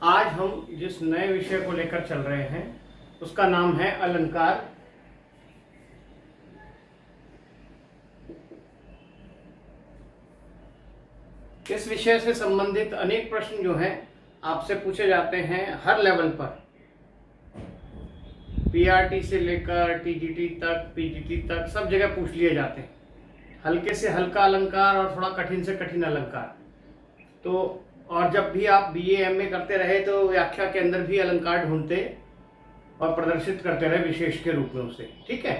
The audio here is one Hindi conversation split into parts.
आज हम जिस नए विषय को लेकर चल रहे हैं उसका नाम है अलंकार। इस विषय से संबंधित अनेक प्रश्न जो हैं आपसे पूछे जाते हैं हर लेवल पर, पीआरटी से लेकर टीजीटी तक, पीजीटी तक, सब जगह पूछ लिए जाते हैं। हल्के से हल्का अलंकार और थोड़ा कठिन से कठिन अलंकार। तो और जब भी आप बीए एमए करते रहे तो व्याख्या के अंदर भी अलंकार ढूंढते और प्रदर्शित करते रहे विशेष के रूप में उसे। ठीक है,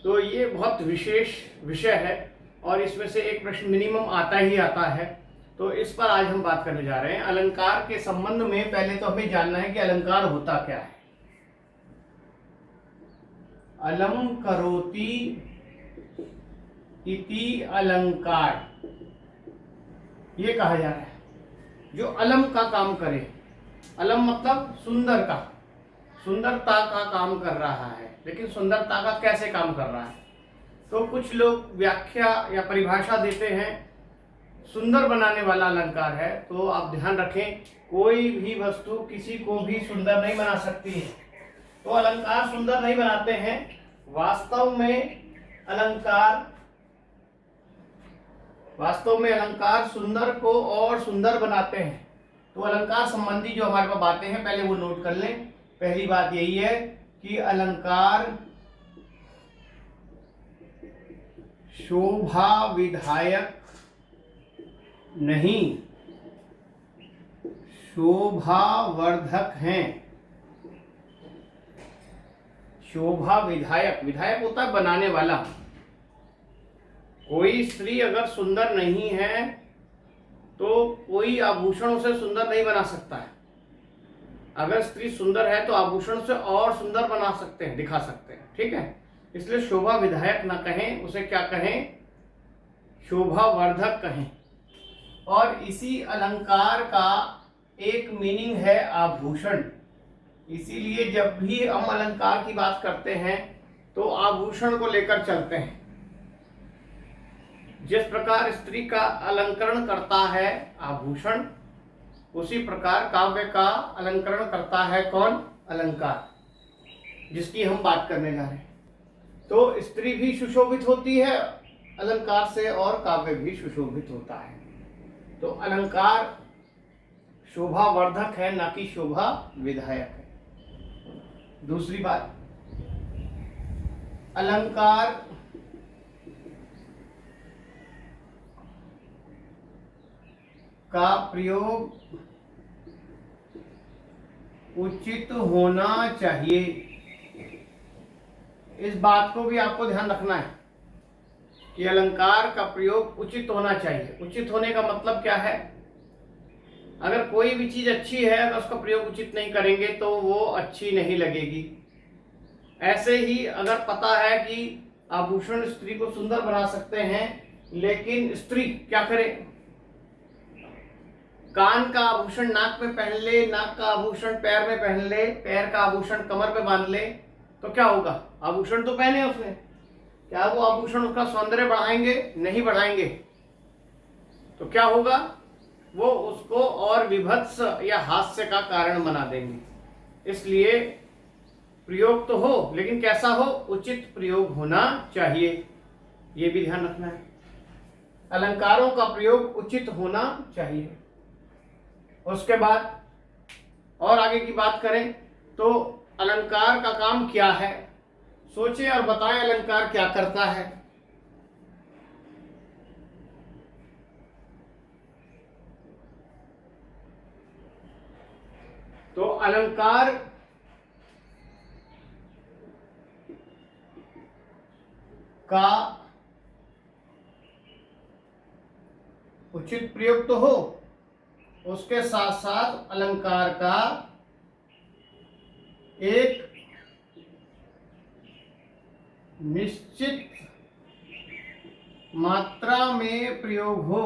तो ये बहुत विशेष विषय है और इसमें से एक प्रश्न मिनिमम आता ही आता है। तो इस पर आज हम बात करने जा रहे हैं। अलंकार के संबंध में पहले तो हमें जानना है कि अलंकार होता क्या है। अलम करोति इति अलंकार, ये कहा जा रहा है जो अलम का काम करे। अलम मतलब सुंदर का, सुंदरता का काम कर रहा है। लेकिन सुंदरता का कैसे काम कर रहा है? तो कुछ लोग व्याख्या या परिभाषा देते हैं सुंदर बनाने वाला अलंकार है। तो आप ध्यान रखें, कोई भी वस्तु किसी को भी सुंदर नहीं बना सकती है। तो अलंकार सुंदर नहीं बनाते हैं। वास्तव में अलंकार सुंदर को और सुंदर बनाते हैं। तो अलंकार संबंधी जो हमारे पास बातें हैं पहले वो नोट कर लें। पहली बात यही है कि अलंकार शोभा विधायक नहीं, शोभावर्धक हैं। शोभा विधायक, विधायक होता है बनाने वाला। कोई स्त्री अगर सुंदर नहीं है तो कोई आभूषण उसे सुंदर नहीं बना सकता है। अगर स्त्री सुंदर है तो आभूषण से और सुंदर बना सकते हैं, दिखा सकते हैं। ठीक है, इसलिए शोभा विधायक ना कहें, उसे क्या कहें? शोभावर्धक कहें। और इसी अलंकार का एक मीनिंग है आभूषण। इसीलिए जब भी हम अलंकार की बात करते हैं तो आभूषण को लेकर चलते हैं। जिस प्रकार स्त्री का अलंकरण करता है आभूषण, उसी प्रकार काव्य का अलंकरण करता है कौन? अलंकार, जिसकी हम बात करने जा रहे हैं। तो स्त्री भी सुशोभित होती है अलंकार से और काव्य भी सुशोभित होता है। तो अलंकार शोभावर्धक है, ना कि शोभा विधायक है। दूसरी बात, अलंकार का प्रयोग उचित होना चाहिए। इस बात को भी आपको ध्यान रखना है कि अलंकार का प्रयोग उचित होना चाहिए। उचित होने का मतलब क्या है? अगर कोई भी चीज अच्छी है अगर उसका प्रयोग उचित नहीं करेंगे तो वो अच्छी नहीं लगेगी। ऐसे ही अगर पता है कि आभूषण स्त्री को सुंदर बना सकते हैं, लेकिन स्त्री क्या करे? कान का आभूषण नाक में पहन ले, नाक का आभूषण पैर में पहन ले, पैर का आभूषण कमर पे बांध ले, तो क्या होगा? आभूषण तो पहने उसने, क्या वो आभूषण उसका सौंदर्य बढ़ाएंगे? नहीं बढ़ाएंगे। तो क्या होगा? वो उसको और विभत्स या हास्य का कारण बना देंगे। इसलिए प्रयोग तो हो, लेकिन कैसा हो? उचित प्रयोग होना चाहिए। ये भी ध्यान रखना है, अलंकारों का प्रयोग उचित होना चाहिए। उसके बाद और आगे की बात करें तो अलंकार का काम क्या है? सोचें और बताएं अलंकार क्या करता है। तो अलंकार का उचित प्रयोग तो हो, उसके साथ साथ अलंकार का एक निश्चित मात्रा में प्रयोग हो,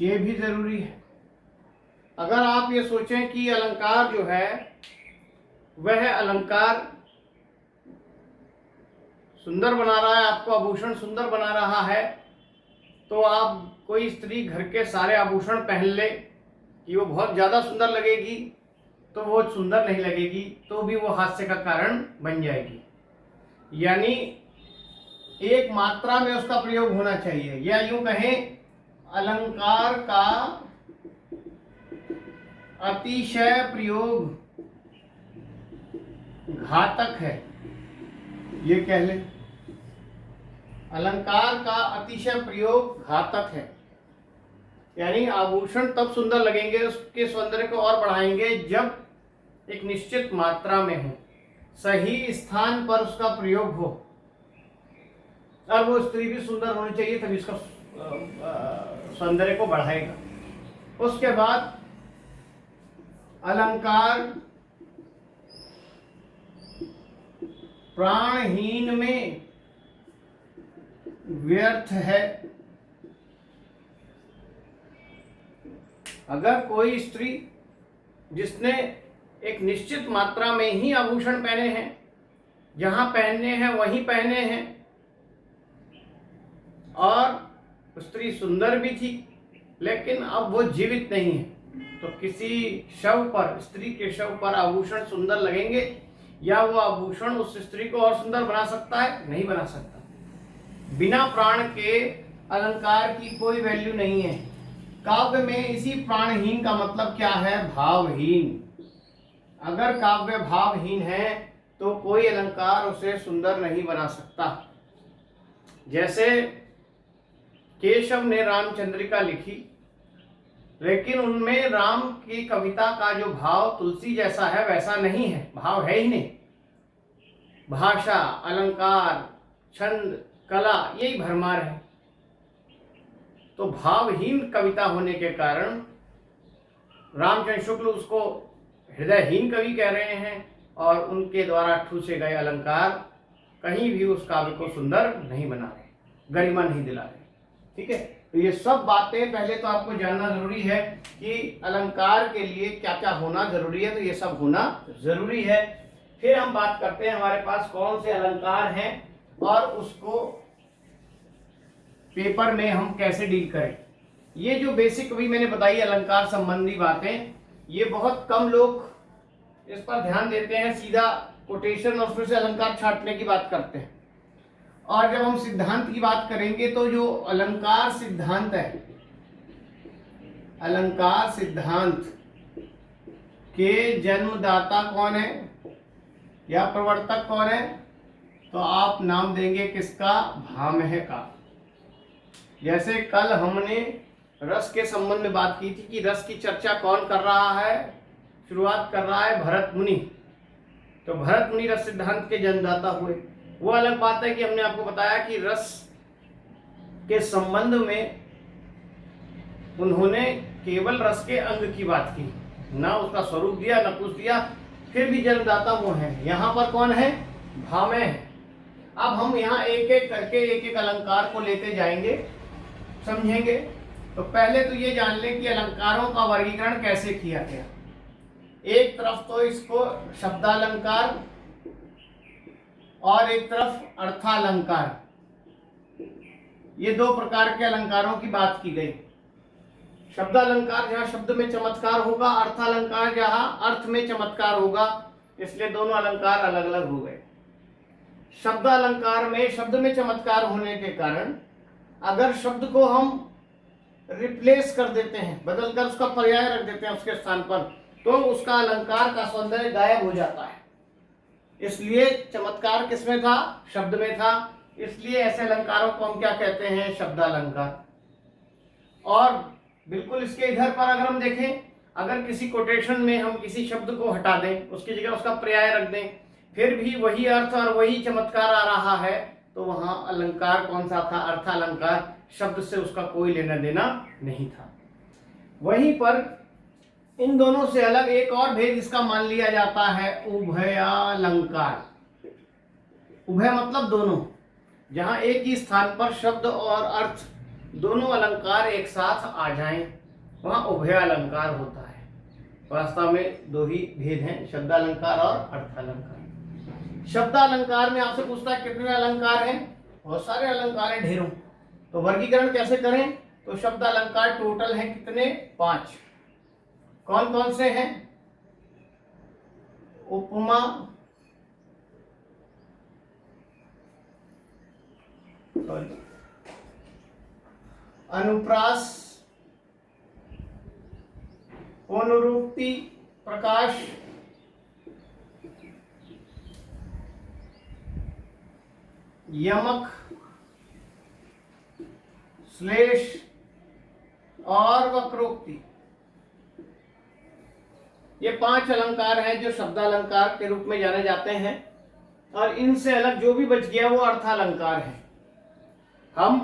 ये भी जरूरी है। अगर आप ये सोचें कि अलंकार जो है वह अलंकार सुंदर बना रहा है, आपको आभूषण सुंदर बना रहा है, तो आप कोई स्त्री घर के सारे आभूषण पहन ले कि वो बहुत ज़्यादा सुंदर लगेगी तो वो सुंदर नहीं लगेगी, तो भी वो हास्य का कारण बन जाएगी। यानी एक मात्रा में उसका प्रयोग होना चाहिए, या यूं कहें अलंकार का अतिशय प्रयोग घातक है, ये कह लें। अलंकार का अतिशय प्रयोग घातक है, यानी आभूषण तब सुंदर लगेंगे, उसके सौंदर्य को और बढ़ाएंगे जब एक निश्चित मात्रा में हो, सही स्थान पर उसका प्रयोग हो, और वो स्त्री भी सुंदर होनी चाहिए, तभी इसका सौंदर्य को बढ़ाएगा। उसके बाद अलंकार प्राणहीन में व्यर्थ है। अगर कोई स्त्री जिसने एक निश्चित मात्रा में ही आभूषण पहने हैं, जहां पहनने हैं वहीं पहने हैं, और स्त्री सुंदर भी थी, लेकिन अब वो जीवित नहीं है, तो किसी शव पर, स्त्री के शव पर आभूषण सुंदर लगेंगे, या वो आभूषण उस स्त्री को और सुंदर बना सकता है? नहीं बना सकता। बिना प्राण के अलंकार की कोई वैल्यू नहीं है। काव्य में इसी प्राणहीन का मतलब क्या है? भावहीन। अगर काव्य भावहीन है तो कोई अलंकार उसे सुंदर नहीं बना सकता। जैसे केशव ने रामचंद्रिका लिखी, लेकिन उनमें राम की कविता का जो भाव तुलसी जैसा है वैसा नहीं है, भाव है ही नहीं। भाषा, अलंकार, छंद, कला, यही भरमार है। तो भावहीन कविता होने के कारण रामचंद्र शुक्ल उसको हृदयहीन कवि कह रहे हैं, और उनके द्वारा ठूसे गए अलंकार कहीं भी उस काव्य को सुंदर नहीं बना रहे, गरिमा नहीं दिला रहे। ठीक है, तो ये सब बातें पहले तो आपको जानना जरूरी है कि अलंकार के लिए क्या क्या होना जरूरी है, तो ये सब होना जरूरी है। फिर हम बात करते हैं हमारे पास कौन से अलंकार हैं और उसको पेपर में हम कैसे डील करें। ये जो बेसिक अभी मैंने बताई अलंकार संबंधी बातें, ये बहुत कम लोग इस पर ध्यान देते हैं, सीधा कोटेशन और फिर से अलंकार छांटने की बात करते हैं। और जब हम सिद्धांत की बात करेंगे तो जो अलंकार सिद्धांत है, अलंकार सिद्धांत के जन्मदाता कौन है या प्रवर्तक कौन है, तो आप नाम देंगे किसका? भामह का। जैसे कल हमने रस के संबंध में बात की थी कि रस की चर्चा कौन कर रहा है, शुरुआत कर रहा है भरत मुनि। तो भरत मुनि रस सिद्धांत के जन्मदाता हुए। वो अलग बात है कि हमने आपको बताया कि रस के संबंध में उन्होंने केवल रस के अंग की बात की, ना उसका स्वरूप दिया, ना कुछ दिया, फिर भी जन्मदाता वो है। यहाँ पर कौन है? भामह है। अब हम यहाँ एक एक करके एक एक अलंकार को लेते जाएंगे, समझेंगे। तो पहले तो ये जान लें कि अलंकारों का वर्गीकरण कैसे किया गया। एक तरफ तो इसको शब्दालंकार और एक तरफ अर्थालंकार, ये दो प्रकार के अलंकारों की बात की गई। शब्दालंकार जहाँ शब्द में चमत्कार होगा, अर्थालंकार जहाँ अर्थ में चमत्कार होगा, इसलिए दोनों अलंकार अलग अलग हो गए। शब्दालंकार में शब्द में चमत्कार होने के कारण अगर शब्द को हम रिप्लेस कर देते हैं, बदल कर उसका पर्याय रख देते हैं उसके स्थान पर, तो उसका अलंकार का सौंदर्य गायब हो जाता है। इसलिए चमत्कार किसमें था? शब्द में था। इसलिए ऐसे अलंकारों को हम क्या कहते हैं? शब्दालंकार। और बिल्कुल इसके इधर पर अगर हम देखें, अगर किसी कोटेशन में हम किसी शब्द को हटा दें, उसकी जगह उसका पर्याय रख दें, फिर भी वही अर्थ और वही चमत्कार आ रहा है, तो वहां अलंकार कौन सा था? अर्थालंकार। शब्द से उसका कोई लेना देना नहीं था। वहीं पर इन दोनों से अलग एक और भेद इसका मान लिया जाता है, उभयालंकार। उभय मतलब दोनों, जहां एक ही स्थान पर शब्द और अर्थ दोनों अलंकार एक साथ आ जाएं, वहां उभयालंकार होता है। वास्तव में दो ही भेद हैं, शब्दालंकार और अर्थालंकार। शब्दालंकार में आपसे पूछता है कितने अलंकार हैं? बहुत सारे अलंकार हैं, ढेरों। तो वर्गीकरण कैसे करें? तो शब्दालंकार टोटल है कितने? 5। कौन कौन से हैं? उपमा, अनुप्रास, पुनरुक्ति, प्रकाश, यमक, श्लेष और वक्रोक्ति। ये 5 अलंकार हैं जो शब्दालंकार के रूप में जाने जाते हैं, और इनसे अलग जो भी बच गया वो अर्थालंकार है। हम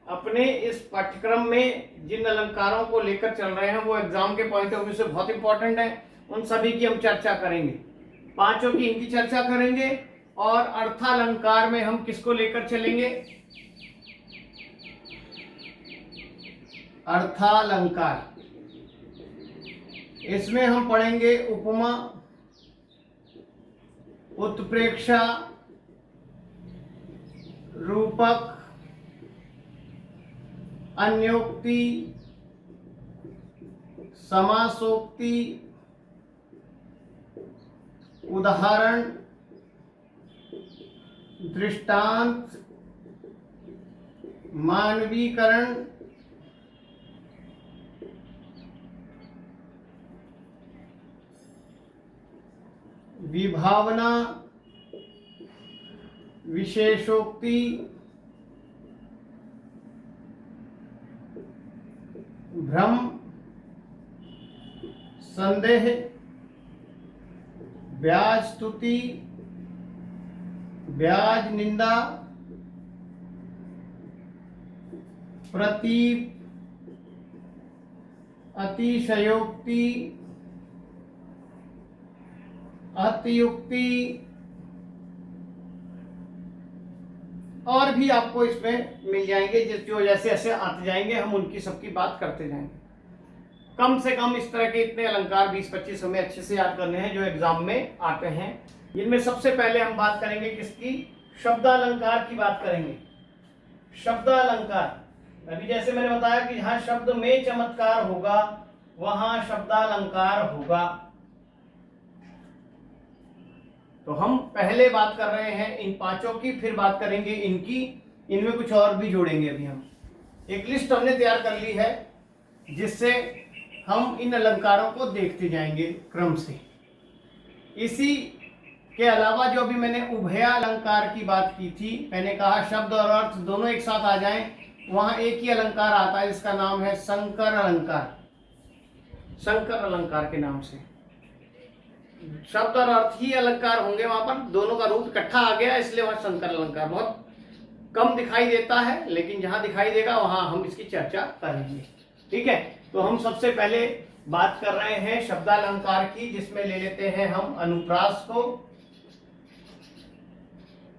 अपने इस पाठ्यक्रम में जिन अलंकारों को लेकर चल रहे हैं वो एग्जाम के पॉइंट ऑफ व्यू से बहुत इंपॉर्टेंट है, उन सभी की हम चर्चा करेंगे। 5 की इनकी चर्चा करेंगे, और अर्थालंकार में हम किसको लेकर चलेंगे? अर्थालंकार। इसमें हम पढ़ेंगे उपमा, उत्प्रेक्षा, रूपक, अन्योक्ति, समासोक्ति, उदाहरण, दृष्टांत, मानवीकरण, विभावना, विशेषोक्ति, भ्रम, संदेह, ब्याज स्तुति, ब्याज निंदा, प्रतीप, अतिशयोक्ति, अतियुक्ति, और भी आपको इसमें मिल जाएंगे, जो जैसे जैसे आते जाएंगे हम उनकी सबकी बात करते जाएंगे। कम से कम इस तरह के इतने अलंकार 20-25 हमें अच्छे से याद करने हैं जो एग्जाम में आते हैं। इनमें सबसे पहले हम बात करेंगे किसकी? शब्दालंकार की बात करेंगे। शब्दालंकार, अभी जैसे मैंने बताया कि जहां शब्द में चमत्कार होगा वहां शब्दालंकार होगा। तो हम पहले बात कर रहे हैं इन 5 की, फिर बात करेंगे इनकी, इनमें कुछ और भी जोड़ेंगे। अभी हम एक लिस्ट हमने तैयार कर ली है जिससे हम इन अलंकारों को देखते जाएंगे क्रम से। इसी के अलावा जो अभी मैंने उभयालंकार की बात की थी, मैंने कहा शब्द और अर्थ दोनों एक साथ आ जाएं, वहां एक ही अलंकार आता है जिसका नाम है संकर अलंकार। संकर अलंकार के नाम से शब्द और अर्थ ही अलंकार होंगे, वहां पर दोनों का रूप इकट्ठा आ गया, इसलिए वहां संकर अलंकार बहुत कम दिखाई देता है, लेकिन जहां दिखाई देगा वहां हम इसकी चर्चा करेंगे। ठीक है, तो हम सबसे पहले बात कर रहे हैं शब्दालंकार की, जिसमें ले लेते हैं हम अनुप्रास को।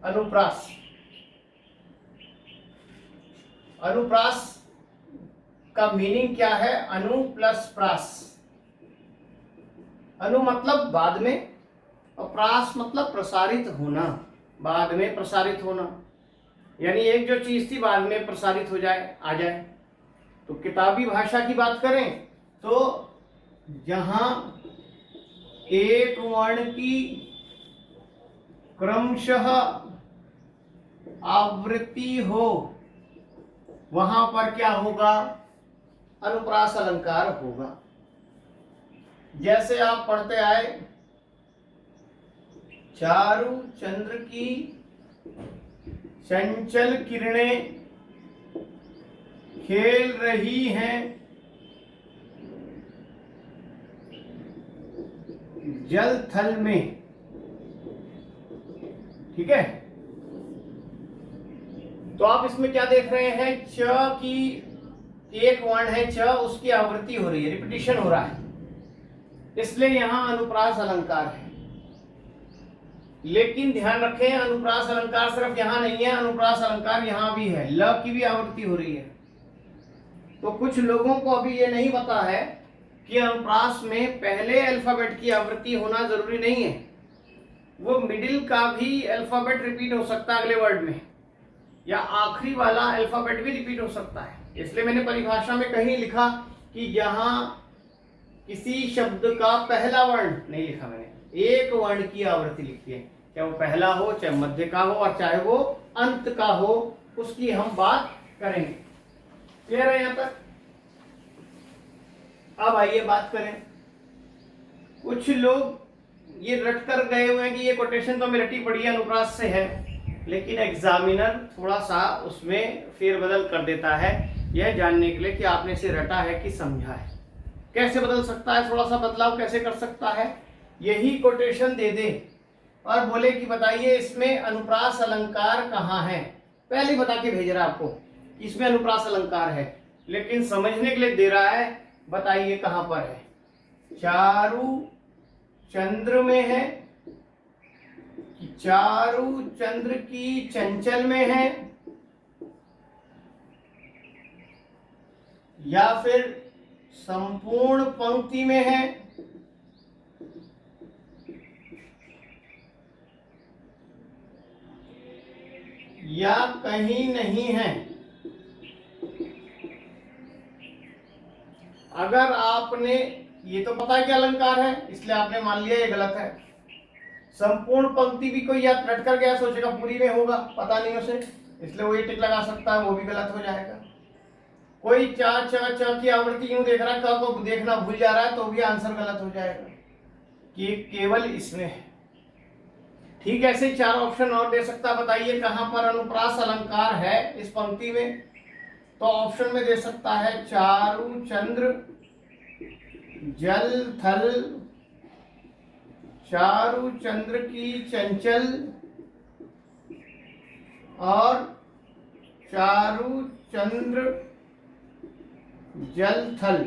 अनुप्रास, अनुप्रास का मीनिंग क्या है? अनु प्लस प्रास। अनु मतलब बाद में, और प्रास मतलब प्रसारित होना, बाद में प्रसारित होना, यानी एक जो चीज थी बाद में प्रसारित हो जाए, आ जाए। तो किताबी भाषा की बात करें तो जहां एक वर्ण की क्रमशः आवृत्ति हो वहां पर क्या होगा? अनुप्रास अलंकार होगा। जैसे आप पढ़ते आए, चारु चंद्र की चंचल किरणें खेल रही हैं जल थल में। ठीक है, तो आप इसमें क्या देख रहे हैं? च की एक वर्ण है च, उसकी आवृत्ति हो रही है, रिपीटिशन हो रहा है, इसलिए यहां अनुप्रास अलंकार है। लेकिन ध्यान रखें, अनुप्रास अलंकार सिर्फ यहां नहीं है, अनुप्रास अलंकार यहां भी है, ल की भी आवृत्ति हो रही है। तो कुछ लोगों को अभी ये नहीं पता है कि अनुप्रास में पहले अल्फाबेट की आवृत्ति होना जरूरी नहीं है, वो मिडिल का भी अल्फाबेट रिपीट हो सकता है अगले वर्ड में, या आखिरी वाला अल्फाबेट भी रिपीट हो सकता है। इसलिए मैंने परिभाषा में कहीं लिखा कि जहां किसी शब्द का पहला वर्ण नहीं लिखा मैंने, एक वर्ण की आवृत्ति लिखी है, चाहे वो पहला हो, चाहे मध्य का हो और चाहे वो अंत का हो, उसकी हम बात करेंगे। क्लियर है यहां तक? अब आइए बात करें। कुछ लोग ये रट कर गए हुए हैं कि ये कोटेशन तो मेरी रटी पड़ी है, अनुप्रास से है, लेकिन एग्जामिनर थोड़ा सा उसमें फेरबदल कर देता है, यह जानने के लिए कि आपने इसे रटा है कि समझा है। कैसे बदल सकता है, थोड़ा सा बदलाव कैसे कर सकता है? यही कोटेशन दे दे और बोले कि बताइए इसमें अनुप्रास अलंकार कहाँ है, पहले ही बता के भेज रहा है आपको इसमें अनुप्रास अलंकार है, लेकिन समझने के लिए दे रहा है, बताइए कहां पर है। चारु चंद्र में है, कि चारु चंद्र की चंचल में है, या फिर संपूर्ण पंक्ति में है, या कहीं नहीं है। अगर आपने ये तो पता है कि अलंकार है, इसलिए आपने मान लिया ये गलत है। संपूर्ण पंक्ति भी कोई याद रट कर गया, सोचेगा पूरी में होगा, पता नहीं उसे, इसलिए वो ये टिक लगा सकता है, वो भी गलत हो जाएगा। कोई चा च च की आवृत्ति यूं देख रहा है, क को देखना भूल जा रहा है, तो भी आंसर गलत हो जाएगा कि केवल इसमें है। ठीक, ऐसे 4 ऑप्शन और दे सकता है, बताइए कहां पर अनुप्रास अलंकार है इस पंक्ति में। तो ऑप्शन में दे सकता है चारु चंद्र, जल थल, चारु चंद्र की चंचल और चारु चंद्र जल थल।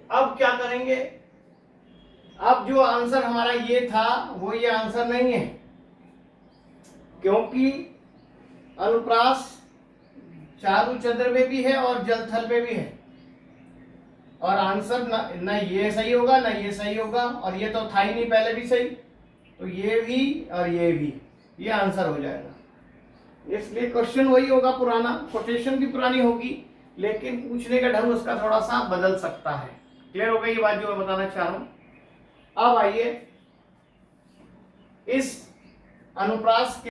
अब क्या करेंगे? अब जो आंसर हमारा ये था वो ये आंसर नहीं है, क्योंकि अनुप्रास चारु चंद्र में भी है और जल थल में भी है, और आंसर न ये सही होगा ना ये सही होगा, और ये तो था ही नहीं पहले भी सही, तो ये भी और ये भी, ये आंसर हो जाएगा। इसलिए क्वेश्चन वही होगा पुराना, कोटेशन भी पुरानी होगी, लेकिन पूछने का ढंग उसका थोड़ा सा बदल सकता है। क्लियर हो गई ये बात जो मैं बताना चाह रहा हूं? अब आइए इस अनुप्रास